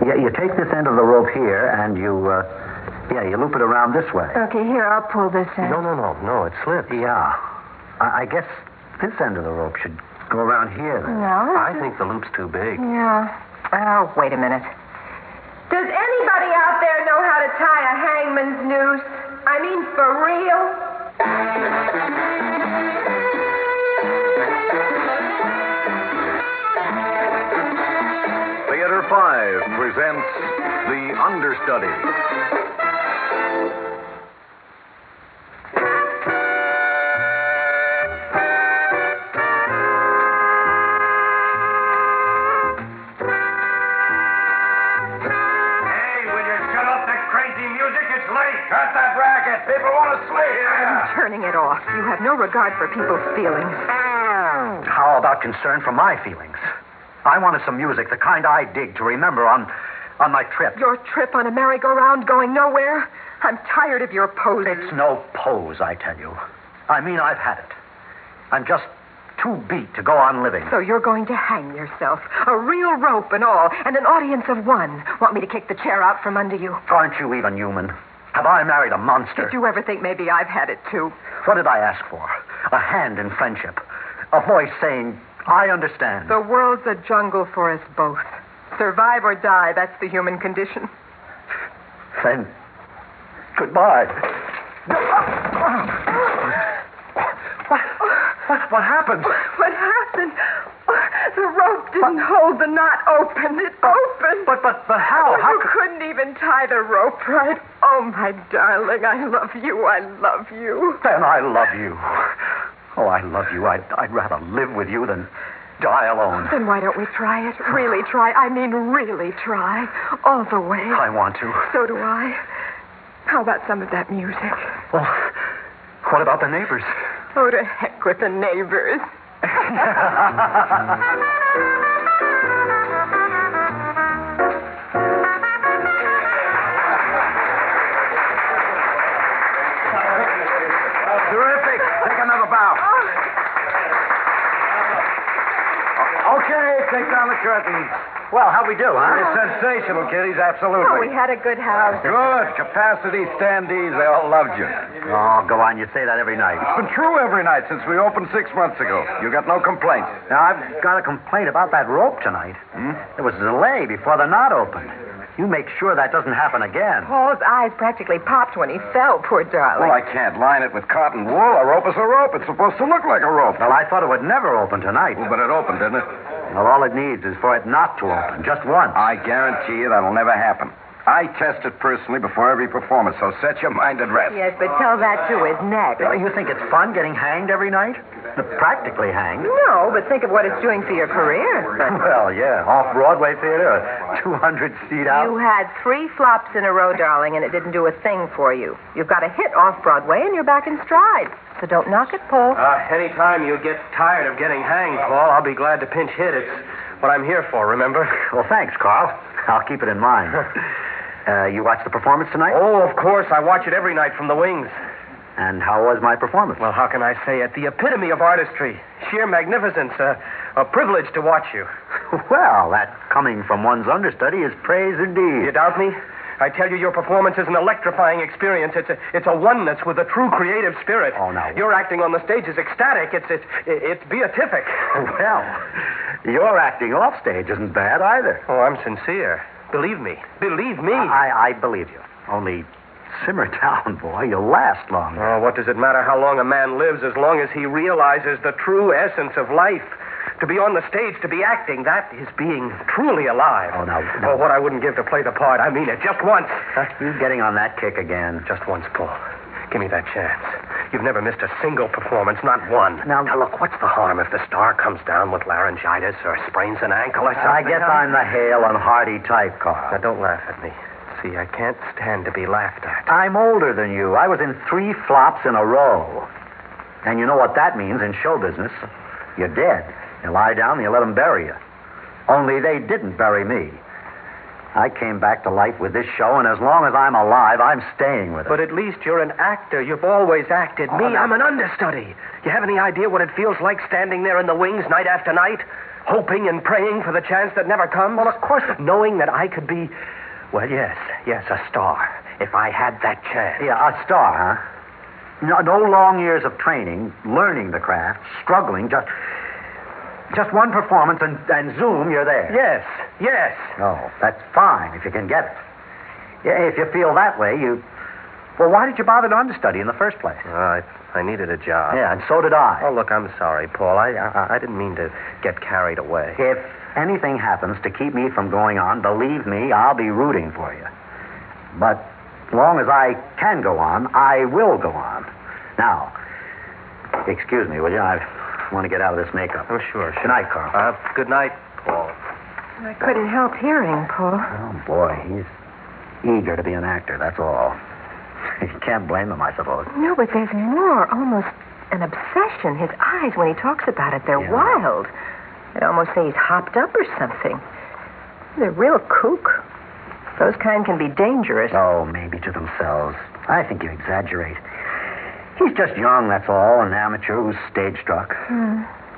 Yeah, you take this end of the rope here, and you loop it around this way. Okay, here, I'll pull this end. No, it slips. Yeah. I guess this end of the rope should go around here then. No. I think the loop's too big. Yeah. Oh, wait a minute. Does anybody out there know how to tie a hangman's noose? I mean, for real? Theater 5 presents The Understudy. Cut that racket. People want to sleep. I'm turning it off. You have no regard for people's feelings. How about concern for my feelings? I wanted some music, the kind I dig to remember on my trip. Your trip on a merry-go-round going nowhere? I'm tired of your poses. It's no pose, I tell you. I mean, I've had it. I'm just too beat to go on living. So you're going to hang yourself. A real rope and all, and an audience of one. Want me to kick the chair out from under you? Aren't you even human? Have I married a monster? Did you ever think maybe I've had it too? What did I ask for? A hand in friendship. A voice saying, I understand. The world's a jungle for us both. Survive or die, that's the human condition. Then, goodbye. What happened? What happened? The rope didn't hold the knot open. It opened. But how? Oh, you couldn't even tie the rope right. Oh, my darling, I love you. I love you. Then I love you. Oh, I love you. I'd rather live with you than die alone. Then why don't we try it? Really try. I mean, really try. All the way. I want to. So do I. How about some of that music? Well, what about the neighbors? Oh, to heck with the neighbors. Terrific. Take another bow. Okay, take down the curtain. Well, how'd we do, huh? It's sensational, kiddies, absolutely. Oh, we had a good house. Good. Capacity, standees, they all loved you. Oh, go on. You say that every night. It's been true every night since we opened 6 months ago. You got no complaints. Now, I've got a complaint about that rope tonight. There was a delay before the knot opened. You make sure that doesn't happen again. Paul's eyes practically popped when he fell, poor darling. Well, I can't line it with cotton wool. A rope is a rope. It's supposed to look like a rope. Well, I thought it would never open tonight. Well, but it opened, didn't it? Well, all it needs is for it not to open, just once. I guarantee you that'll never happen. I test it personally before every performance, so set your mind at rest. Yes, but tell that to his neck. You think it's fun getting hanged every night? Practically hanged. No, but think of what it's doing for your career. Well, yeah. Off-Broadway theater, 200-seat out. You had 3 flops in a row, darling, and it didn't do a thing for you. You've got a hit off-Broadway, and you're back in stride. So don't knock it, Paul. Anytime you get tired of getting hanged, Paul, I'll be glad to pinch hit. It's what I'm here for, remember? Well, thanks, Carl. I'll keep it in mind. You watched the performance tonight? Oh, of course. I watch it every night from the wings. And how was my performance? Well, how can I say it? The epitome of artistry. Sheer magnificence. A privilege to watch you. Well, that coming from one's understudy is praise indeed. You doubt me? I tell you, your performance is an electrifying experience. It's a oneness with a true creative spirit. Oh, now. Your acting on the stage is ecstatic. It's beatific. Well, your acting off stage isn't bad either. Oh, I'm sincere. Believe me. Believe me. I believe you. Only simmer down, boy. You'll last long. Oh, what does it matter how long a man lives as long as he realizes the true essence of life? To be on the stage, to be acting, that is being truly alive. Oh, now. Oh, what I wouldn't give to play the part. I mean it. Just once. You getting on that kick again. Just once, Paul. Give me that chance. You've never missed a single performance, not one. Now, look, what's the harm if the star comes down with laryngitis or sprains an ankle or something? I guess I'm the hale and hearty type, Carl. Now, don't laugh at me. See, I can't stand to be laughed at. I'm older than you. I was in 3 flops in a row. And you know what that means in show business. You're dead. You lie down and you let them bury you. Only they didn't bury me. I came back to life with this show, and as long as I'm alive, I'm staying with it. But at least you're an actor. You've always acted. Me, I'm an understudy. You have any idea what it feels like standing there in the wings night after night? hoping and praying for the chance that never comes? Well, of course. Knowing that I could be, well, yes, a star, if I had that chance. Yeah, a star, huh? No long years of training, learning the craft, struggling, just one performance, and zoom, you're there. Yes. Oh, that's fine if you can get it. Yeah, if you feel that way, Well, why did you bother to understudy in the first place? I needed a job. Yeah, and so did I. Oh, look, I'm sorry, Paul. I didn't mean to get carried away. If anything happens to keep me from going on, believe me, I'll be rooting for you. But as long as I can go on, I will go on. Now, excuse me, will you? I want to get out of this makeup. Oh, sure. Good night, Carl. Good night, Paul. I couldn't help hearing, Paul. Oh, boy, he's eager to be an actor, that's all. You can't blame him, I suppose. No, but there's more, almost an obsession. His eyes, when he talks about it, they're wild. I'd almost say he's hopped up or something. They're real kook. Those kind can be dangerous. Oh, maybe to themselves. I think you exaggerate. He's just young, that's all, an amateur who's stage-struck.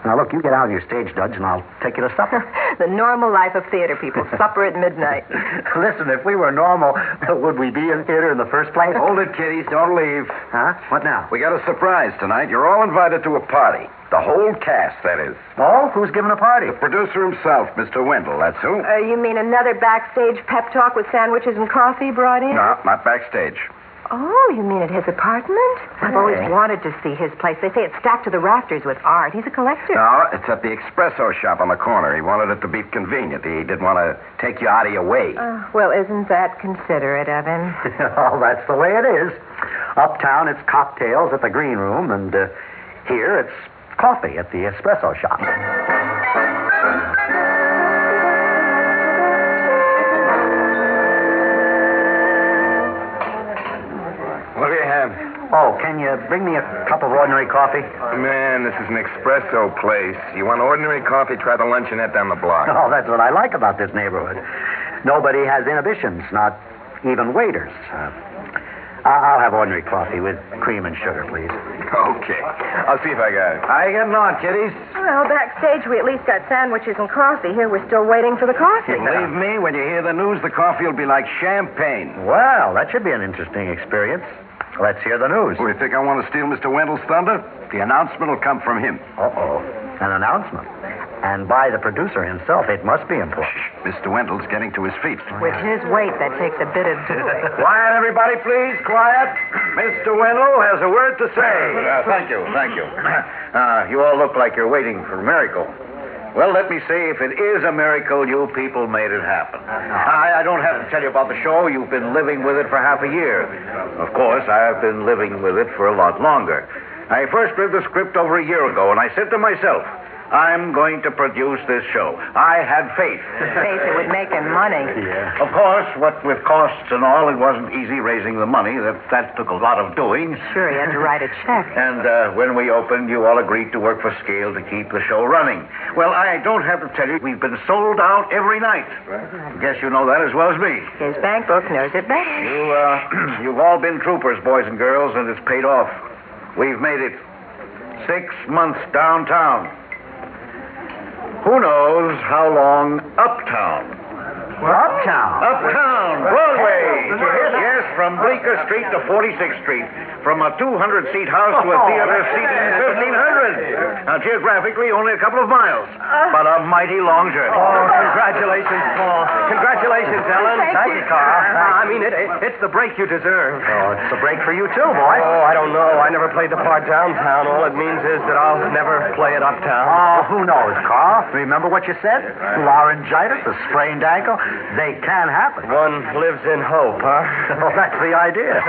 Now, look, you get out of your stage, Dudge, and I'll take you to supper. The normal life of theater people. Supper at midnight. Listen, if we were normal, would we be in theater in the first place? Hold it, kiddies. Don't leave. Huh? What now? We got a surprise tonight. You're all invited to a party. The whole cast, that is. Oh, who's giving a party? The producer himself, Mr. Wendell, that's who. You mean another backstage pep talk with sandwiches and coffee brought in? No, not backstage. Oh, you mean at his apartment? I've always wanted to see his place. They say it's stacked to the rafters with art. He's a collector. No, it's at the espresso shop on the corner. He wanted it to be convenient. He didn't want to take you out of your way. Well, isn't that considerate of him? Oh, that's the way it is. Uptown, it's cocktails at the green room, and here it's coffee at the espresso shop. What do you have? Oh, can you bring me a cup of ordinary coffee? Man, this is an espresso place. You want ordinary coffee, try the luncheonette down the block. Oh, that's what I like about this neighborhood. Nobody has inhibitions, not even waiters. I'll have ordinary coffee with cream and sugar, please. Okay. I'll see if I got it. How you getting on, kiddies? Well, backstage we at least got sandwiches and coffee. Here we're still waiting for the coffee. Believe me, when you hear the news, the coffee will be like champagne. Well, that should be an interesting experience. Let's hear the news. Oh, you think I want to steal Mr. Wendell's thunder? The announcement will come from him. Uh-oh. An announcement. And by the producer himself. It must be important. Shh. Mr. Wendell's getting to his feet. With his weight, that takes a bit of doing. Quiet, everybody, please. Quiet. Mr. Wendell has a word to say. Thank you. You all look like you're waiting for a miracle. Well, let me say, if it is a miracle, you people made it happen. I don't have to tell you about the show. You've been living with it for half a year. Of course, I've been living with it for a lot longer. I first read the script over a year ago, and I said to myself, I'm going to produce this show. I had faith. Faith it would make him money. Yeah. Of course, what with costs and all, it wasn't easy raising the money. That took a lot of doing. Sure, he had to write a check. And when we opened, you all agreed to work for scale to keep the show running. Well, I don't have to tell you, we've been sold out every night. Guess you know that as well as me. His bank book knows it better. You've all been troopers, boys and girls, and it's paid off. We've made it 6 months downtown. Who knows how long uptown? Uptown? Uptown, Broadway. Yes, from Bleecker Street to 46th Street. From a 200-seat house to a theater seating 1,500. Now, geographically, only a couple of miles. But a mighty long journey. Oh, congratulations, Paul. Congratulations, Ellen. Thank you, Carl. I mean, it's the break you deserve. Oh, it's a break for you, too, boy. Oh, I don't know. I never played the part downtown. All it means is that I'll never play it uptown. Oh, who knows, Carl? Remember what you said? Laryngitis, a sprained ankle. They can happen. One lives in hope, huh? Well, that's the idea.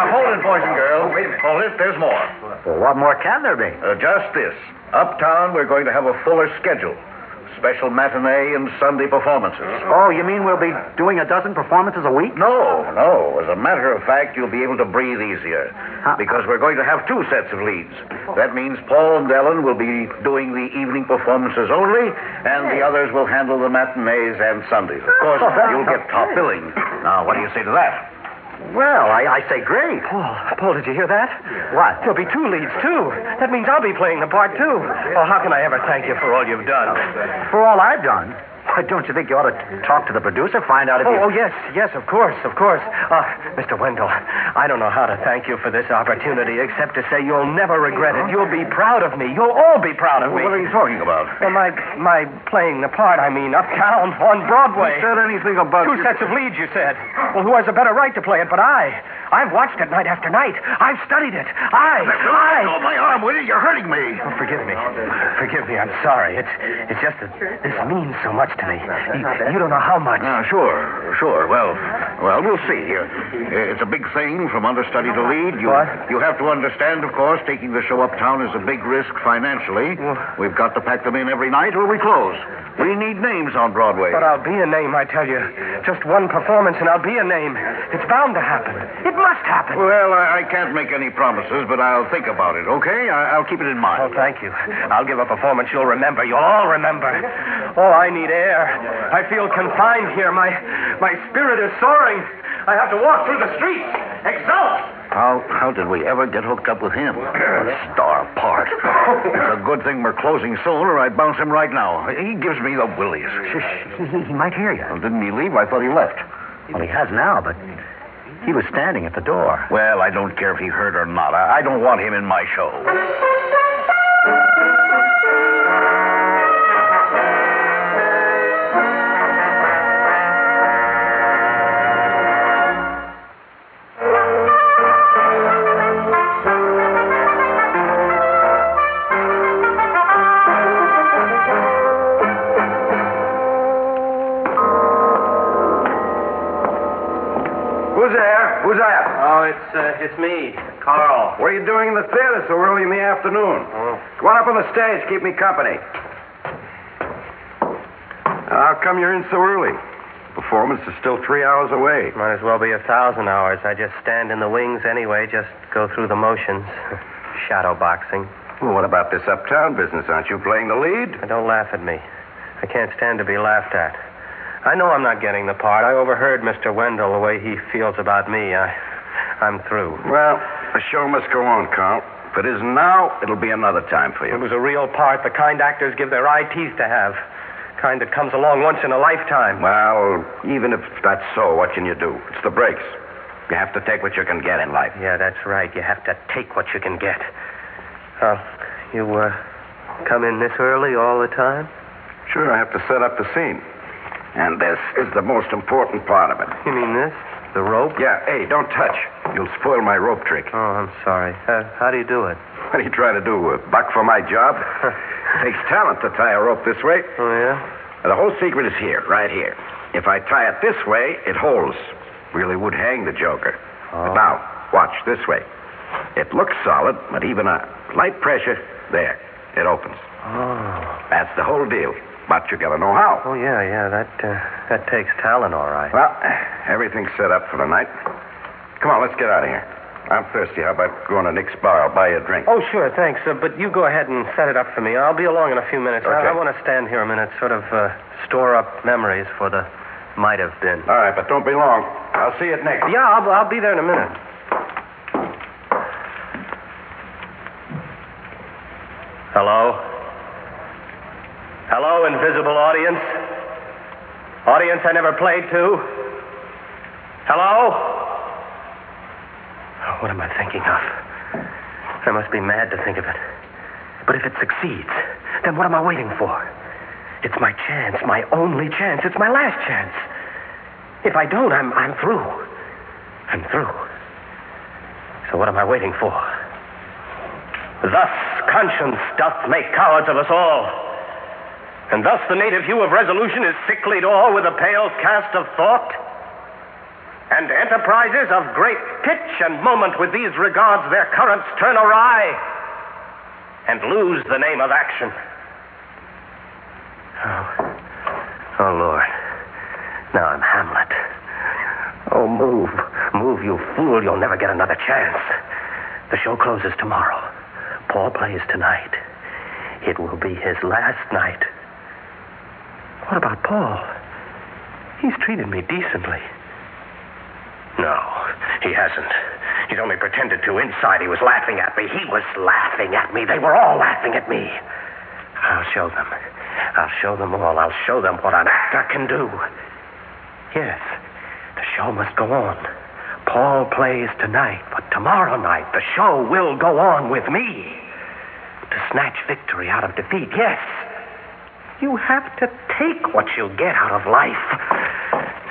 Hold it, boys and girls. Wait a minute. Hold it. There's more. Well, what more can there be? Just this. Uptown, we're going to have a fuller schedule. Special matinee and Sunday performances. Oh, you mean we'll be doing a dozen performances a week? No. As a matter of fact, you'll be able to breathe easier. Because we're going to have 2 sets of leads. That means Paul and Ellen will be doing the evening performances only, and the others will handle the matinees and Sundays. Of course, you'll get top billing. Now, what do you say to that? Well, I say great. Paul, did you hear that? What? There'll be 2 leads, too. That means I'll be playing the part, too. Oh, how can I ever thank you for all you've done? For all I've done? Why, don't you think you ought to talk to the producer, find out if he... Oh, yes, of course. Mr. Wendell, I don't know how to thank you for this opportunity except to say you'll never regret it. You'll be proud of me. You'll all be proud of me. What are you talking about? Well, my playing the part, uptown on Broadway. Who said anything about... 2 sets of leads, you said. Well, who has a better right to play it but I? I've watched it night after night. I've studied it. Oh, my arm, will you? You're hurting me. Oh, forgive me. I'm sorry. It's just that this means so much to me. You don't know how much. Sure. Well, we'll see here. It's a big thing from understudy to lead. What? You have to understand, of course, taking the show uptown is a big risk financially. We've got to pack them in every night or we close. We need names on Broadway. But I'll be a name, I tell you. Just one performance and I'll be a name. It's bound to happen. It must happen. Well, I can't make any promises, but I'll think about it, okay? I'll keep it in mind. Oh, thank you. I'll give a performance you'll remember. You'll all remember. Oh, I need air. I feel confined here. My spirit is soaring. I have to walk through the streets. Exult. How did we ever get hooked up with him? Star part. It's a good thing we're closing soon, or I'd bounce him right now. He gives me the willies. He might hear you. Well, didn't he leave? I thought he left. Well, he has now, but he was standing at the door. Well, I don't care if he heard or not. I don't want him in my show. Who's that? Oh, it's me, Carl. What are you doing in the theater so early in the afternoon? Go on up on the stage. Keep me company. How come you're in so early? Performance is still 3 hours away. Might as well be 1,000 hours. I just stand in the wings anyway, just go through the motions. Shadow boxing. Well, what about this uptown business? Aren't you playing the lead? Don't laugh at me. I can't stand to be laughed at. I know I'm not getting the part. I overheard Mr. Wendell, the way he feels about me. I'm through. Well, the show must go on, Carl. If it isn't now, it'll be another time for you. It was a real part, the kind actors give their eye teeth to have. Kind that comes along once in a lifetime. Well, even if that's so, what can you do? It's the breaks. You have to take what you can get in life. Yeah, that's right. You have to take what you can get. You come in this early all the time? Sure, I have to set up the scene. And this is the most important part of it. You mean this? The rope? Yeah, hey, don't touch. You'll spoil my rope trick. Oh, I'm sorry. How do you do it? What are you trying to do, buck for my job? It takes talent to tie a rope this way. Oh, yeah? The whole secret is here, right here. If I tie it this way, it holds. Really would hang the joker. Oh. But now, watch this way. It looks solid, but even a light pressure, there, it opens. Oh. That's the whole deal. But you gotta know how. Oh, yeah, that takes talent, all right. Well, everything's set up for the night. Come on, let's get out of here. I'm thirsty. How about going to Nick's bar? I'll buy you a drink. Oh, sure, thanks. But you go ahead and set it up for me. I'll be along in a few minutes. Okay. I want to stand here a minute, sort of store up memories for the might have been. All right, but don't be long. I'll see you at Nick's. Yeah, I'll be there in a minute. Hello? Hello, invisible audience. Audience I never played to. Hello? Oh, what am I thinking of? I must be mad to think of it. But if it succeeds, then what am I waiting for? It's my chance, my only chance. It's my last chance. If I don't, I'm through. I'm through. So what am I waiting for? Thus conscience doth make cowards of us all. And thus the native hue of resolution is sicklied o'er with a pale cast of thought. And enterprises of great pitch and moment with these regards their currents turn awry and lose the name of action. Oh, Lord. Now I'm Hamlet. Oh, move, you fool. You'll never get another chance. The show closes tomorrow. Paul plays tonight. It will be his last night. What about Paul? He's treated me decently. No, he hasn't. He's only pretended to. Inside, he was laughing at me. He was laughing at me. They were all laughing at me. I'll show them. I'll show them all. I'll show them what an actor can do. Yes, the show must go on. Paul plays tonight, but tomorrow night the show will go on with me. To snatch victory out of defeat, yes. You have to take what you get out of life.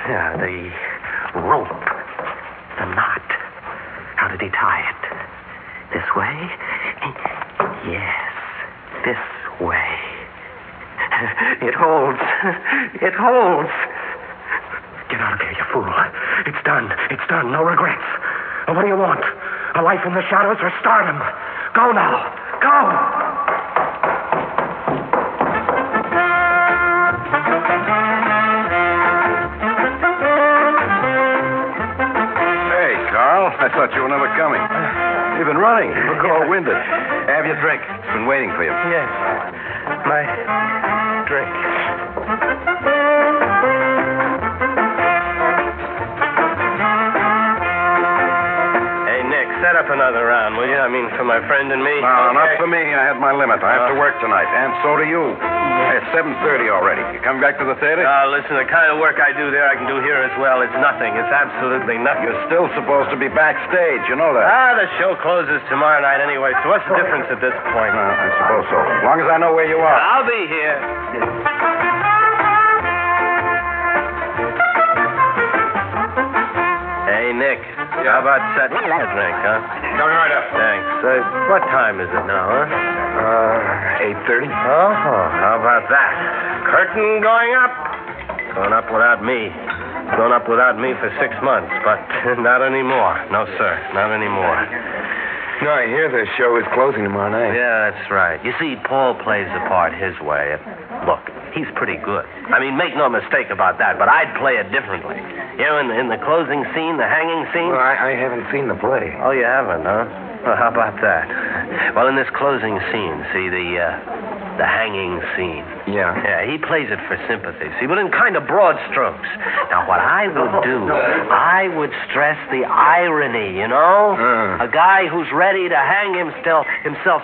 Yeah, the rope, the knot. How did he tie it? This way? Yes, this way. It holds. It holds. Get out of here, you fool. It's done. It's done. No regrets. What do you want? A life in the shadows or stardom? Go now. Go! Hey, Carl. I thought you were never coming. You've been running. You look all winded. Have your drink. It's been waiting for you. Yes. My drink. Set up another round, will you? I mean, for my friend and me. No, not for me. I had my limit. I have to work tonight, and so do you. It's 7:30 already. You coming back to the theater? Listen, the kind of work I do there, I can do here as well. It's nothing. It's absolutely nothing. You're still supposed to be backstage. You know that. The show closes tomorrow night anyway, so what's the difference at this point? I suppose so. As long as I know where you are. I'll be here. Hey, Nick. How about setting a drink, huh? Coming right up. Thanks. What time is it now, huh? 8:30. Oh, how about that? Curtain going up. Going up without me. Going up without me for 6 months, but not anymore. No, sir, not anymore. No, I hear the show is closing tomorrow night. Yeah, that's right. You see, Paul plays the part his way. Look, he's pretty good. I mean, make no mistake about that, but I'd play it differently. You know, in the closing scene, the hanging scene. Well, I haven't seen the play. Oh, you haven't, huh? Well, how about that? Well, in this closing scene, see, the hanging scene. Yeah. Yeah, he plays it for sympathy, see, but in kind of broad strokes. Now, what I would do, I would stress the irony, you know? A guy who's ready to hang himself,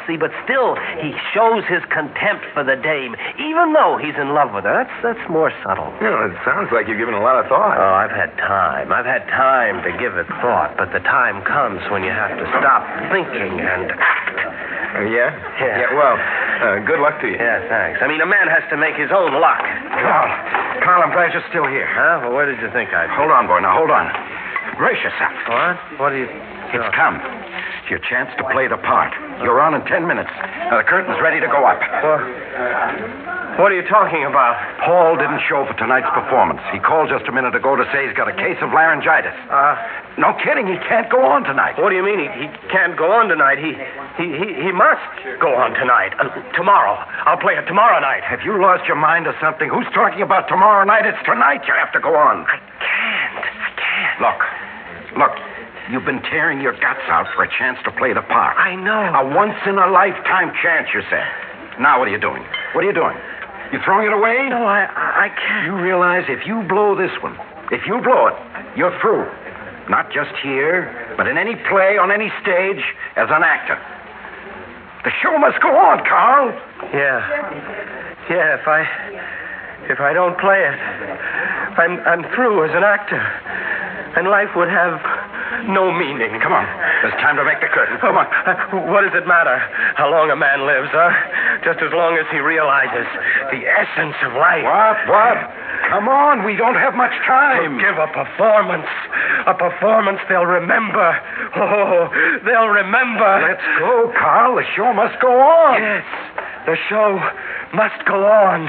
see, but still he shows his contempt for the dame, even though he's in love with her. That's more subtle. You know, it sounds like you've given a lot of thought. Oh, I've had time. I've had time to give it thought, but the time comes when you have to stop thinking and act. Yeah? Yeah. Well, good luck to you. Yeah, thanks. I mean, a man has to make his own luck. Carl, I'm glad you're still here. Huh? Well, where did you think I'd be? Hold on, boy. Now, hold on. Brace yourself. What? What do you... It's come. It's your chance to play the part. You're on in 10 minutes. The curtain's ready to go up. What are you talking about? Paul didn't show for tonight's performance. He called just a minute ago to say he's got a case of laryngitis. No kidding. He can't go on tonight. What do you mean he can't go on tonight? He must go on tonight. Tomorrow. I'll play it tomorrow night. Have you lost your mind or something? Who's talking about tomorrow night? It's tonight you have to go on. I can't. Look. You've been tearing your guts out for a chance to play the part. I know. A once-in-a-lifetime chance, you said. Now what are you doing? What are you doing? You throwing it away? No, I can't. You realize if you blow this one, if you blow it, you're through. Not just here, but in any play, on any stage, as an actor. The show must go on, Carl. Yeah, if I don't play it, I'm through as an actor. And life would have no meaning. Come on. There's time to make the curtain. Come on. What does it matter how long a man lives, huh? Just as long as he realizes the essence of life. What? Come on. We don't have much time. To give a performance. A performance they'll remember. Oh, they'll remember. Let's go, Carl. The show must go on. Yes, the show must go on.